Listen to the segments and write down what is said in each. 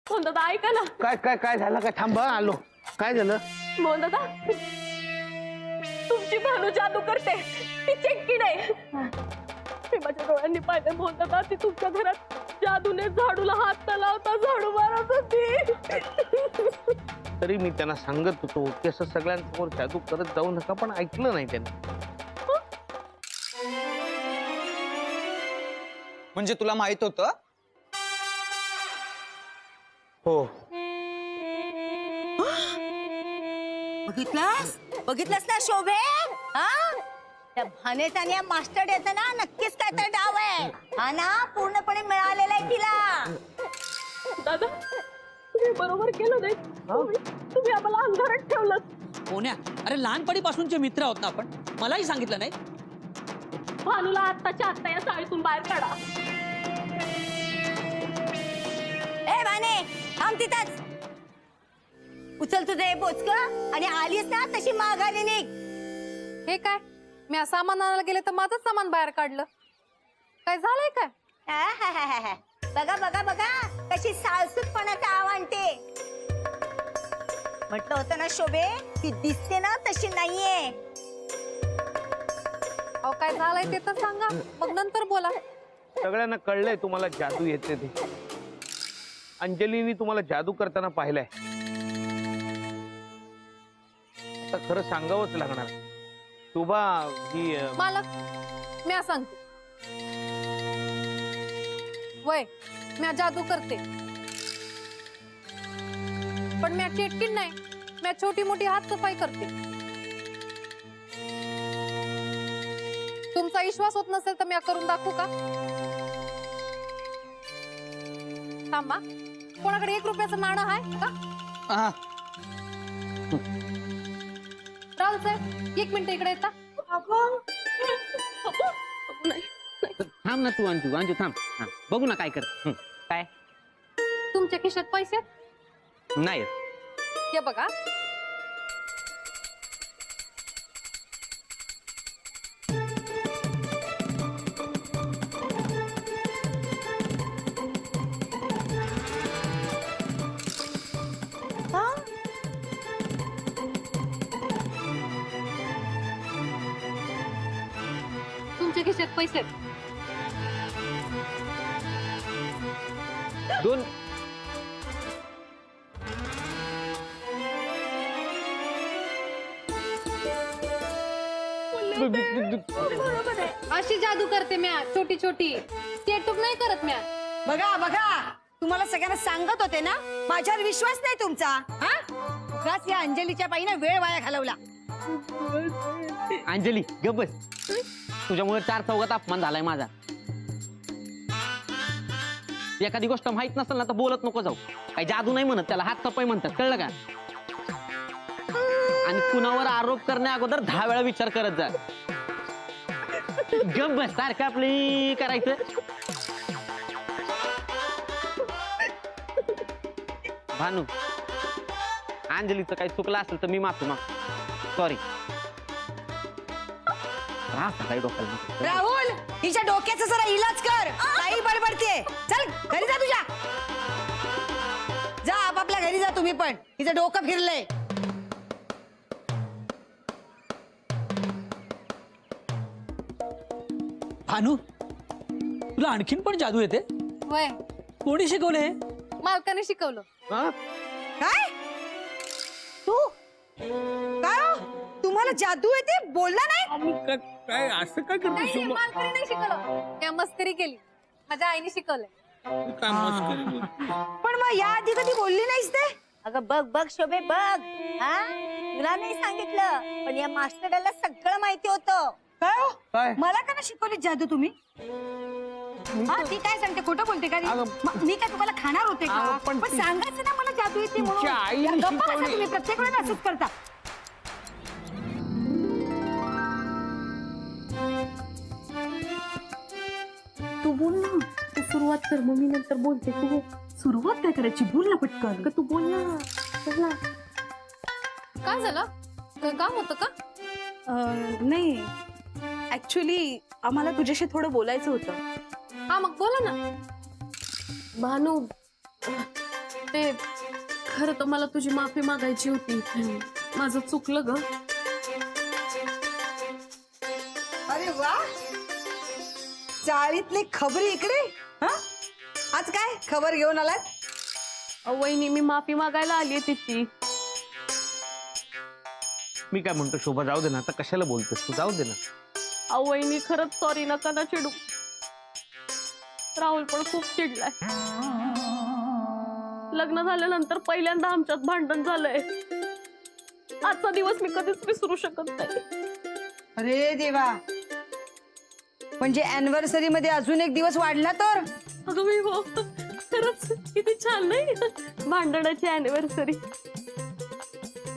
मोहन दादा ऐका ना. काय काय काय झालं? काय थांबा आलो. काय झालं? मोहन दादा तुमची भानू जादू करते. ती चेक्की नाही. मी माझ्या डोळ्यांनी पाहिलं मोहन दादा. ती तुमच्या घरात जादूने झाडूला हात न लावता झाडू मारत होती. तरी मी त्यांना सांगत होतो की असं सगळ्यांसमोर जादू करत जाऊ नका, पण ऐकलं नाही त्यांनी. म्हणजे तुला माहित होतं? हो. बघितलंस ना शोभे? त्या भानेचा आणि मास्टर याचा ना नक्कीच काय तर डाव आहे. हा ना पूर्णपणे मिळालेला आहे तिला. दादा तुम्ही बरोबर केलं नाही. तुम्ही आम्हाला अंधारात ठेवलं. कोण्या? अरे लहानपणीपासूनचे मित्र आहोत ना आपण. मलाही सांगितलं नाही. भानूला आत्ताच्या आत्ता या चाळीतून बाहेर काढा. ए भाने थांब तिथंच. उचल तुझं हे बोचक आणि आलीस ना तशी माघारी निघ. हे काय? मी सामान आणायला गेले तर माझंच सामान बाहेर काढलं. काय झालंय काय? बघा बघा बघा कशी साळसूतपणाचा आव आणते. म्हटलं होतं ना शोभे, ती दिसते ना तशी नाहीये. अहो काय झालंय ते तर सांगा, मग नंतर बोला. सगळ्यांना कळलंय तुम्हाला जादू येते ते. अंजलीनी तुम्हाला जादू करताना पाहिलंय. आता खरं सांगावंच लागणार. शोभा ही मालक मी सांगते वय मी जादू करते, पण मी चेटकीन नाही. मी छोटी मोठी हात सफाई करते. तुमचा विश्वास होत नसेल तर मी करून दाखवू का? थांबा, कोणाकडे 1 रुपयाचं नाणं आहे का? राहुल साहेब 1 मिनिट इकडे येता. थांब ना तू अंजू. अंजू थांब. बघू ना काय कर. काय तुमच्या खिशात पैसे नाही? हे बघा. तुमच्या खिशात पैसे 2. अशी जादू करते म्या, छोटी छोटी. चेटूक नाही करत म्या. बघा बघा तुम्हाला सगळ्यांना सांगत होते ना, माझ्यावर विश्वास नाही तुमचा. हा उगाच या अंजलीच्या बाईने वेळ वाया घालवला. अंजली गप बस. तुझ्यामुळे 4 चौघात अपमान झालाय माझा. एखादी गोष्ट माहित नसेल ना तर बोलत नको जाऊ. काही जादू नाही म्हणत त्याला, हात सफाई म्हणतात, कळलं का? आणि कुणावर आरोप करण्या अगोदर 10 वेळा विचार करत जा. गप बस, सारखं आपली करायचं. भानू, अंजलीचं काही चुकलं असेल तर मी माफी माग. सॉरी. राहुल हिच्या डोक्याचा जरा इलाज कर. काही बडबडते. चल घरी जा तुझ्या. जा आपापल्या घरी जा तुम्ही पण. हिचं डोकं फिरलंय. भानू तुला आणखीन पण जादू येते? वय कोणी शिकवले? मालकाने शिकवलं. काय तू काय हो? तुम्हाला जादू येते? बोलला नाही? काय असं काय करतो नाही, शोभा? मालकाने नाही शिकवलं. त्या मस्करी केली. माझ्या आईने शिकवलंय. काय मस्करी बोलते? पण मग या आधी कधी बोलली नाहीस ते? अगं बघ बघ शोभे बघ. हा तुला नाही सांगितलं पण या मास्टरला सगळं माहिती होतं. काय हो? काय? मला का नाही शिकवली जादू तुम्ही? हा ती काय सांगते, खोटं बोलते का? मी काय तुम्हाला खाणार होते का? पण सांगायचं ना मला जादू येते म्हणून. तुमच्या आईने या गप्पा बसा शिकवली. तुम्ही प्रत्येक वेळेला असंच करता. तू बोल ना. तू सुरुवात कर मग मी नंतर बोलते. तू बोल. सुरुवात काय करायची? बोल ना पटकन. तू बोल ना. चल ना. काय झालं? काम होतं का? नाही ऍक्च्युली आम्हाला तुझ्याशी थोडं बोलायचं होतं. हा मग बोला ना. भानू ते खरं तर मला तुझी माफी मागायची होती. माझं चुकलं ग. अरे वा, चाळीतली खबरी इकडे. हा, आज काय खबर घेऊन आलात? वहिनी, मी माफी मागायला आलीये तिची. मी काय म्हणतो शोभा, जाऊ दे ना, आता कशाला बोलतेस तू, जाऊ दे ना. वहिनी खरंच सॉरी, नका ना चिडू. राहुल पण खूप चिडलाय. लग्न झाल्यानंतर पहिल्यांदा आमच्यात भांडण झालंय. आजचा दिवस मी कधीच विसरू शकत नाही. अरे देवा, म्हणजे अॅनिव्हर्सरी मध्ये अजून एक दिवस वाढला तर? अगं मी हो, खरंच किती छान नाही भांडणाची अॅनिव्हर्सरी.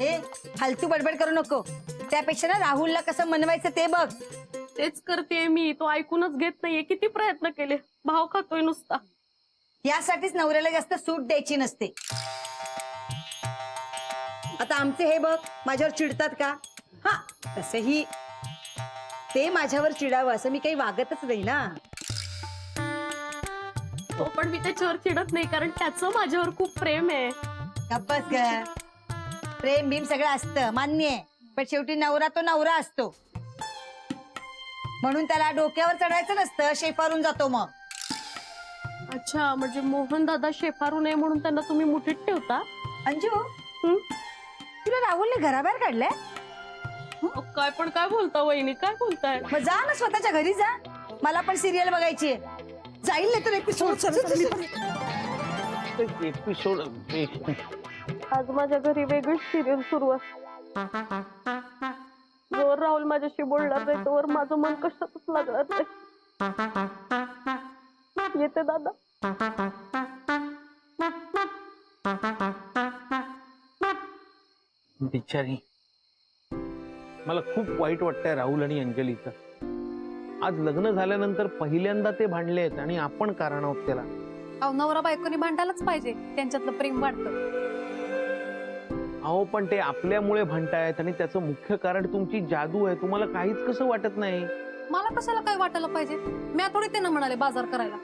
ए, फालतू बडबड करू नको. त्यापेक्षा ना राहुलला कसं मनवायचं ते बघ. तेच करते मी, तो ऐकूनच घेत नाहीये. किती प्रयत्न केले, भाव खातोय नुसता. यासाठीच नवऱ्याला जास्त सूट द्यायची नसते. आता आमचे हे बघ माझ्यावर चिडतात का? हा, तसंही ते माझ्यावर चिडावं असं मी काही वागतच नाही ना. तो पण मी त्याच्यावर चिडत नाही, कारण त्याचं माझ्यावर खूप प्रेम आहे. गप्पच ग. प्रेम भीम सगळं असतं मान्य आहे, पण शेवटी नवरा तो नवरा असतो. म्हणून त्याला डोक्यावर चढायचं नसतं, शेफारून जातो मग. अच्छा, म्हणजे मोहन दादा शेफारू नये म्हणून त्यांना तुम्ही मुठीत ठेवता? अंजू, तुला राहुलने घराबाहेर काढलंय? काय पण काय बोलता वहिनी, काय बोलताय? मग जा ना स्वतःच्या घरी जा. मला पण सिरियल बघायची आहे. जाईल नाही तर एपिसोड. एपिसोड आज माझ्या घरी वेगळीच सिरियल सुरू आहे. जोर राहुल माझ्याशी बोलणार नाही तोवर माझं मन कशातच लागणार नाही. येते दादा. बिचारी, मला खूप वाईट वाटतंय राहुल आणि अंजलीचं. आज लग्न झाल्यानंतर पहिल्यांदा ते भांडले आहेत आणि आपण कारण आहोत त्याला. अहो, नवरा बायकोनी भांडायलाच पाहिजे, त्यांच्यातलं प्रेम वाढतं. अहो पण ते आपल्यामुळे भांडतायत आणि त्याचं मुख्य कारण तुमची जादू आहे. तुम्हाला काहीच कसं वाटत नाही? मला कशाला काय वाटायला पाहिजे? मी थोडी त्यांना म्हणाले बाजार करायला.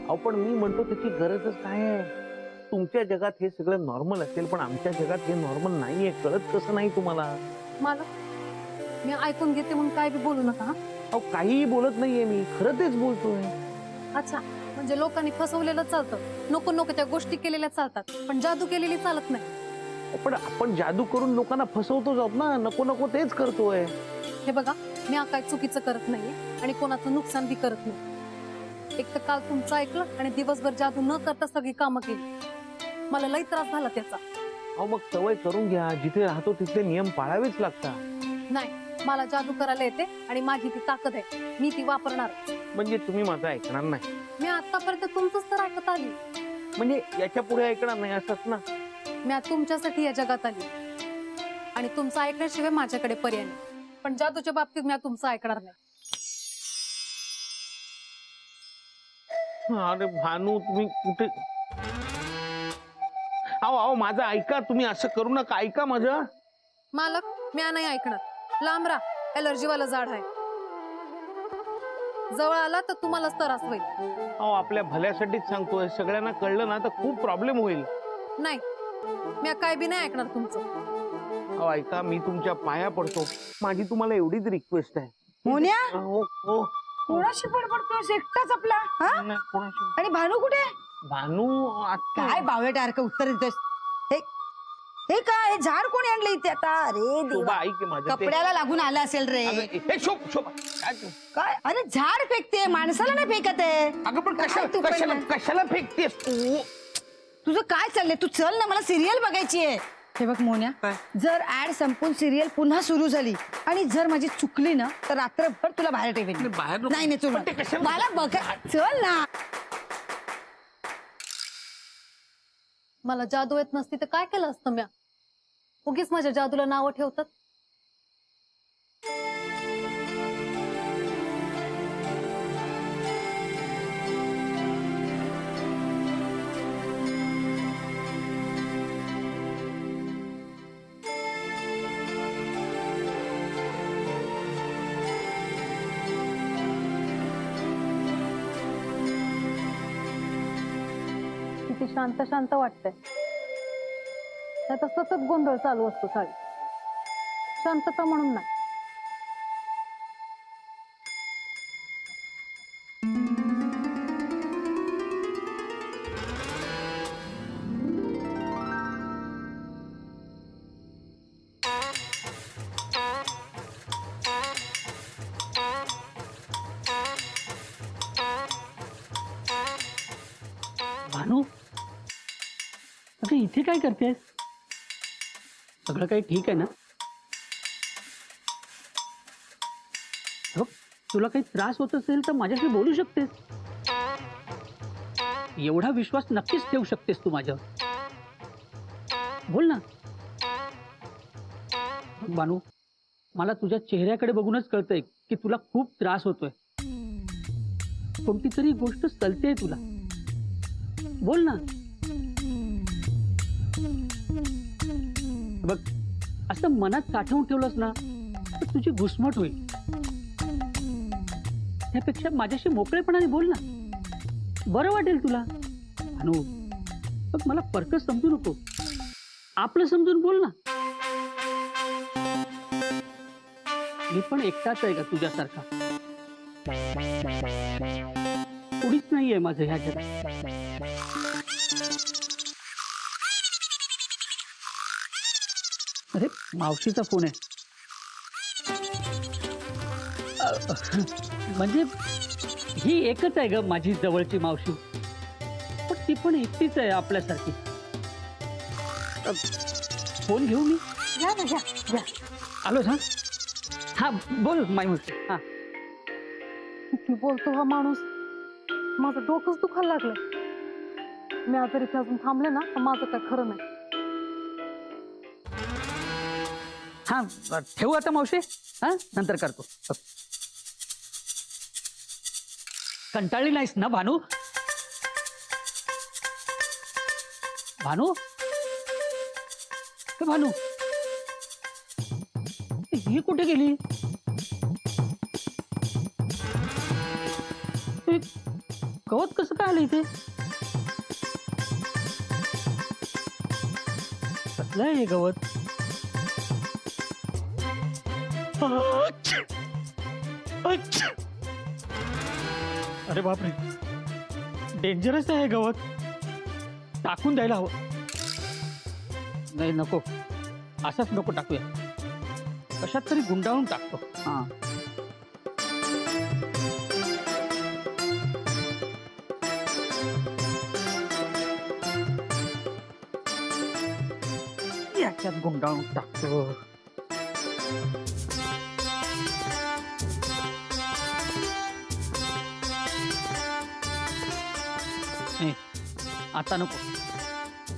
अहो पण मी म्हणतो त्याची गरजच काय आहे? तुमच्या जगात हे सगळं नॉर्मल असेल, पण आमच्या जगात हे नॉर्मल नाहीये. कळत कसं नाही तुम्हाला? मला मी ऐकून घेते म्हणून काय बी बोलू नका. अहो काहीही बोलत नाहीये मी, खरं तेच बोलतोय. अच्छा, म्हणजे लोकांनी फसवलेलं चालतं, नको नको त्या गोष्टी केलेल्या चालतात, पण जादू केलेली चालत नाही. पण आपण जादू करून लोकांना फसवतोच आहोत ना, नको नको तेच करतोय. हे बघा, मी काय चुकीचं करत नाहीये आणि कोणाचं नुकसान बी करत नाही. एक तर काल तुमचं ऐकलं आणि दिवसभर जादू न करता सगळी कामं केली. मला लई त्रास झाला त्याचा. अहो मग सवय करून घ्या. जिथे राहतो तिथले नियम पाळावेच लागतात. नाही, मला जादू करायला येते आणि माझी ती ताकद आहे, मी ती वापरणार. म्हणजे तुम्ही माझं ऐकणार नाही? मी आतापर्यंत तुमचंच तर ऐकत आली. म्हणजे याच्या पुढे ऐकणार नाही असंच ना? मी आज तुमच्यासाठी या जगात आली आणि तुमचं ऐकण्याशिवाय माझ्याकडे पर्याय नाही. पण जादूच्या बाबतीत मी तुमचं ऐकणार नाही. अरे भानू, तुम्ही कुठे? अहो अहो माझं ऐका, तुम्ही असं करू नका, ऐका माझं. मालक, मी नाही ऐकणार. लांब राहा, एलर्जीवाला झाड आहे. जवळ आला तर तुम्हालाच त्रास होईल. अहो आपल्या भल्यासाठीच सांगतोय. सगळ्यांना कळलं ना तर खूप प्रॉब्लेम होईल. नाही, मी काय बी नाही ऐकणार तुमचं. अहो ऐका, मी तुमच्या पाया पडतो. माझी तुम्हाला एवढीच रिक्वेस्ट आहे. मोन्या, हो हो. कोणाशी बडबडतोस? एकटाच आपला? हा? नाही, कोणाशी? आणि भानू कुठे? भानू आता काय बावळटारखं उत्तर देतोस? हे हे काय, हे झाड कोणी आणलं इथे आता? अरे शोभा देवा, ऐक माझं ते. कपड्याला लागून आलं असेल रे. अगं, हे शोभा काय तू? काय? अरे झाड फेकते, माणसाला नाही फेकत आहे. अगं पण काय तू पण कशाला ना? कशाला फेकतेस तू? तुझं काय चाललंय? तू चल ना, मला सिरियल बघायची आहे. हे बघ मोन्या, जर ऍड संपून सिरियल पुन्हा सुरू झाली आणि जर माझी चुकली ना तर रात्रभर तुला बाहेर ठेवेन. बाहेर नको. नाही नाही, चल पण ते कशाला? मला बघ, चल ना. मला जादू येत नसती तर काय केलं असतं म्या? उगीच माझ्या जादूला नावं ठेवतात. किती शांत शांत वाटतंय. त्याचा सतत गोंधळ चालू असतो चाळीत. शांतता म्हणून नाही. भानू, अगं इथे काय करतेस? सगळं काही ठीक आहे ना? तुला काही त्रास होत असेल तर माझ्याशी बोलू शकतेस. एवढा विश्वास नक्कीच ठेवू शकतेस तू माझ्यावर. बोल ना. भानू, मला तुझ्या चेहऱ्याकडे बघूनच कळतंय की तुला खूप त्रास होतोय. कोणती तरी गोष्ट सलतेय तुला. बोल ना. बघ, असं मनात साठवून ठेवलंस ना तर तुझी घुसमट होईल. त्यापेक्षा माझ्याशी मोकळेपणाने बोल ना, बरं वाटेल तुला. अनु, बघ, मला परक समजू नको, आपलं समजून बोल ना. मी पण एकटाच आहे का तुझ्यासारखा? कुणीच नाहीये माझं ह्या जगात. अरे, मावशीचा फोन आहे. म्हणजे ही एकच आहे ग माझी जवळची मावशी, पण ती पण एकटीच आहे आपल्यासारखी. फोन घेऊ मी? घ्या ना, घ्या घ्या. आलोच. हा हा, बोल मावशी. हा, किती बोलतो हा माणूस. माझं डोकंच दुखायला लागलं. मी आता इथे अजून थांबले ना तर माझं काय खरं नाही. हा, ठेवू आता मावशी. हा, नंतर करतो. कंटाळली नाहीस ना भानू? भानू, भानू, ही कुठे गेली? गवत कसं काय आलं इथे? कसलं आहे हे गवत? अरे बापरे, डेंजरस आहे गवत. टाकून द्यायला हवं. नाही, नको, असंच नको टाकूया. कशात तरी गुंडाळून टाकतो. हा, याच्यात गुंडाळून टाकतो. आता नको,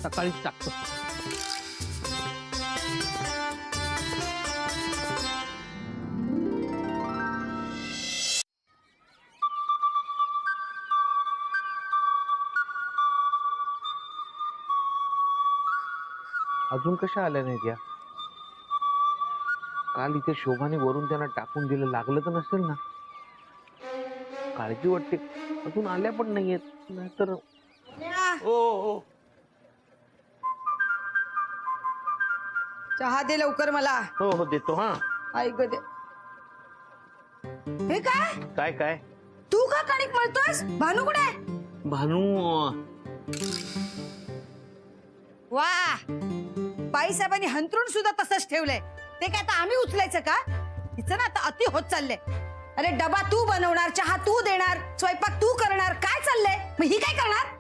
सकाळीच टाकतो. अजून कशा आल्या नाहीत या? काल इथे शोभाने वरून त्यांना टाकून दिलं, लागलं तर नसेल ना? काळजी वाटते. अजून आल्या पण नाहीयेत. नाहीतर ओ, चहा दे लवकर मला. हो हो, देतो. हा, ऐक दे. हे काय काय काय? तू का कणिक मळतोयस? भानू कुठे? भानू, वा, बाईसाहेबांनी हंतरून सुद्धा तसंच ठेवलंय. ते काय आता आम्ही उचलायचं का? तिचं ना आता अति होत चाललंय. अरे, डबा तू बनवणार, चहा तू देणार, स्वयंपाक तू करणार, काय चाललंय? मग ही काय करणार?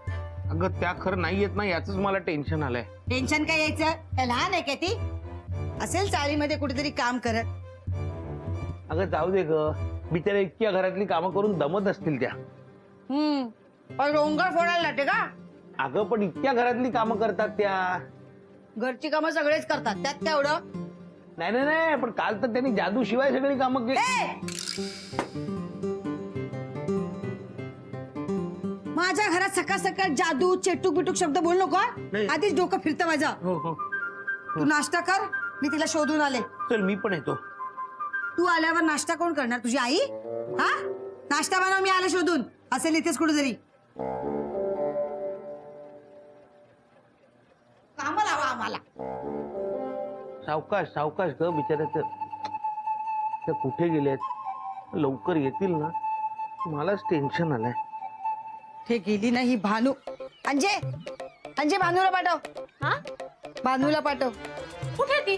अगं त्या खरं नाही येत ना, याच मला टेन्शन आलंय. टेन्शन काय यायचं? काय लहान आहे काय ती? असेल चाळीमध्ये कुठेतरी काम करत. अगं जाऊ दे ग, बिचाऱ्या इतक्या घरातली कामं करून दमत असतील त्या. रोंगर फोडायला लागते का? अगं पण इतक्या घरातली कामं करतात त्या. घरची कामं सगळेच करतात, त्यात काय एवढं? नाही नाही नाही, पण काल तर त्यांनी जादू शिवाय सगळी कामं केली. माझ्या घरात सकाळ सकाळ जादू चेटूक बिटूक शब्द बोल नको. आधीच डोकं फिरतं माझं. हो हो, तू नाश्ता कर, मी तिला शोधून आले. चल मी पण येतो. तू आल्यावर नाश्ता कोण करणार? तुझी आई? हा, नाश्ता बनव, मी आले शोधून. असेल इथेच कुठेतरी. कामाला आम्हाला. सावकाश सावकाश ग बिचाऱ्याचं. त्या कुठे गेलेत? लवकर येतील ना. मलाच टेन्शन आलंय. हे गेली नाही भानू. अंजे अंजे भानूला पाठव. हा भानूला पाठव. कुठे ती?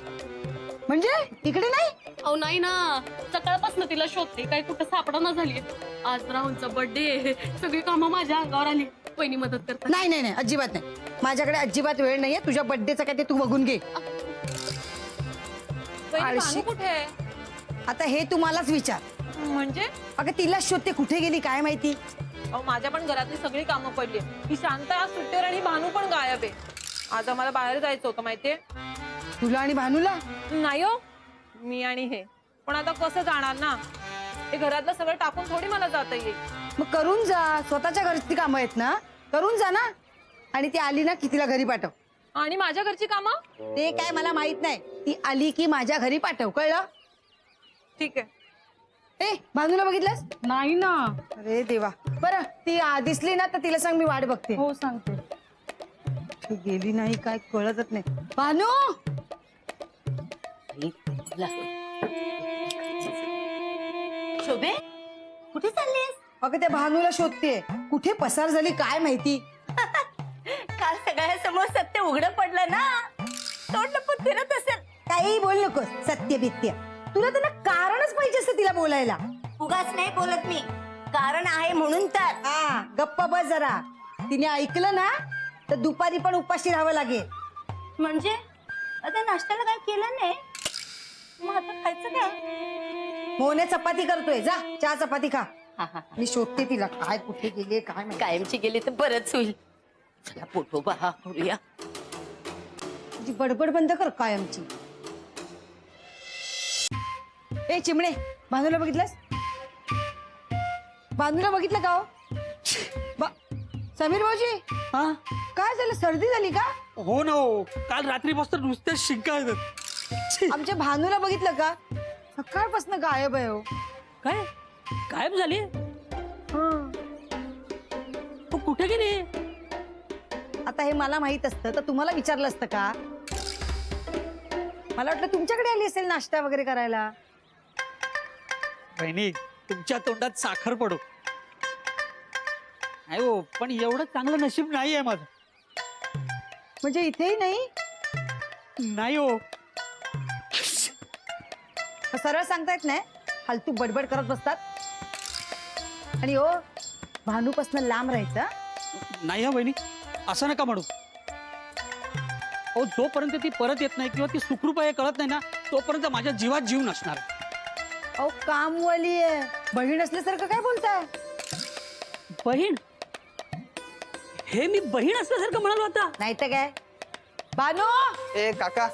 म्हणजे इकडे नाही? अहो नाही ना, सकाळपासून तिला शोधते, काही कुठं सापडा झाली. आज राहुलचा बर्थडे, सगळी कामं माझ्या अंगावर आली. वहिनी मदत करतात. नाही नाही नाही, अजिबात नाही. माझ्याकडे अजिबात वेळ नाहीये. तुझ्या बर्थडेचं काय ते तू बघून घे. आळशी. कुठे आहे? आता हे तू मलाच विचार. म्हणजे अगं तिला शोधते, कुठे गेली काय माहिती. अहो माझ्या पण घरातली सगळी कामं पडली. ही शांत आज सुट्टीवर आणि भानू पण गायब आहे. आज आम्हाला बाहेर जायचं होतं माहितीये. तुला आणि भानूला? नाही हो, मी आणि हे पण आता कसं जाणार ना. हे घरातलं सगळं टाकून थोडी मला जाता येईल. मग करून जा. स्वतःच्या घरची कामं आहेत ना, करून जा ना. आणि ती आली ना की तिला घरी पाठव. आणि माझ्या घरची कामं? ते काय मला माहित नाही. ती आली की माझ्या घरी पाठव, कळलं? ठीक आहे. ए भानूला बघितलंस? नाही ना. अरे देवा. बरं ती दिसली ना तर तिला सांग मी वाट बघते. हो सांगते. ती गेली नाही काय कळतच नाही. भानू शोभे कुठे चाललीस? अगं त्या भानूला शोधते. कुठे पसार झाली काय माहिती. काल सगळ्यासमोर सत्य उघडं पडलं ना, तोंड पण फिरत असेल. काही बोल नकोस. सत्य बित्य तुला त्यांना कारणच पाहिजे असतं तिला बोलायला. उगाच नाही बोलत मी, कारण आहे म्हणून तर. हा गप्प बस जरा. तिने ऐकलं ना तर दुपारी पण उपाशी राहावं लागेल. म्हणजे आता नाश्त्याला काय केलं नाही, मग आता खायचं काय? मोने चपाती करतोय. जा चहा चपाती खा. मी शोधते तिला काय कुठे गेले काय माहिती. कायमची गेली तर बरंच होईल. चला पोटोबा हा करूया. तुझी बडबड बंद कर कायमची. ए चिमणे भानूला बघितलंस? भानूला बघितलं का हो? समीर भाऊजी हा काय झालं? सर्दी झाली का? हो ना हो, काल रात्रीपासून नुसत्या शिंका येतात. छी, आमच्या भानूला बघितलं का? सकाळपासून गायब आहे हो. काय गायब झाली? तू कुठे गेली? आता हे मला माहित असतं तर तुम्हाला विचारलं असतं का? मला वाटलं तुमच्याकडे आली असेल नाश्ता वगैरे करायला. बहिणी तुमच्या तोंडात साखर पडू. नाही हो, पण एवढं चांगलं नशीब नाही आहे माझं. म्हणजे इथेही नाही? नाही हो. सरळ सांगतायत नाही, फालतू बडबड करत बसतात. आणि हो भानूपासून लांब राहायचं. नाही हा बहिणी, असं नका म्हणू. हो जोपर्यंत ती परत येत नाही किंवा ती सुखरूप आहे कळत नाही ना, तोपर्यंत माझ्या जीवात जीव नसणार. अहो कामवाली आहे, बहीण असल्यासारखं काय बोलताय? बहीण? हे मी बहीण असल्यासारखं म्हणालो आता. नाही तर काय. भानू ए काका,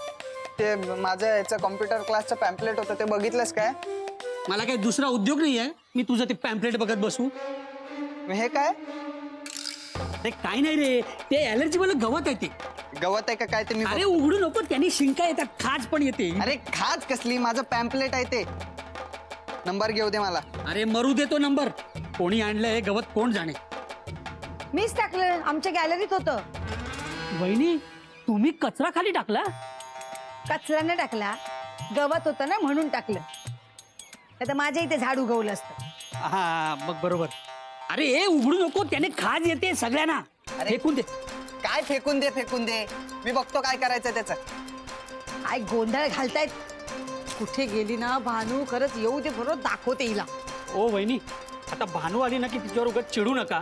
ते माझं याचं कॉम्प्युटर क्लासचं पॅम्पलेट होतं ते बघितलंस काय? मला काही दुसरा उद्योग नाही आहे, मी तुझं ते पॅम्पलेट बघत बसू. हे काय अरे काय नाही रे, ते ऍलर्जी मला गवत आहे. ते गवत आहे का काय ते मी अरे उघडू नको, त्यांनी शिंका येतात, खाज पण येते. अरे खाज कसली, माझं पॅम्पलेट आहे ते. नंबर घेऊ दे मला. अरे मरू दे तो नंबर. कोणी आणलंय गवत कोण जाणे. मीच टाकलं, आमच्या गॅलरीत होतं. वहिनी तुम्ही कचरा खाली टाकला? कचऱ्याने टाकला, गवत होतं ना म्हणून टाकलं. आता माझ्या इथे झाड उगवलं असतं. हा मग बरोबर. अरे ए उघडू नको, त्याने खाज येते सगळ्यांना. अरे. फेकून दे. काय फेकून दे फेकून दे, मी बघतो काय करायचं त्याचं. काय गोंधळ घालतायत. कुठे गेली ना भानू, खरंच येऊ दे, बरोबर दाखवते हिला. ओ वहिनी, आता भानू आली ना की तिच्यावर उगाच चिडू नका.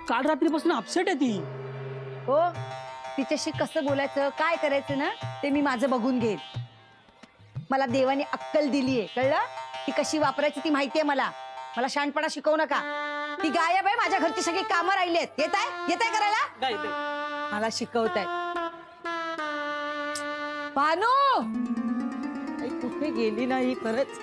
काल रात्रीपासून अपसेट आहे ती. हो तिच्याशी कसं बोलायचं काय करायचं ना ते मी माझं बघून घेईन. मला देवाने अक्कल दिलीये, कळलं? ती कशी वापरायची ती माहितीये मला. मला शहाणपणा शिकवू नका. ती गायब आहे, माझ्या घरची सगळी कामं राहिली आहेत. येताय करायला? मला शिकवताय. भानू कुठे गेली नाही खरंच.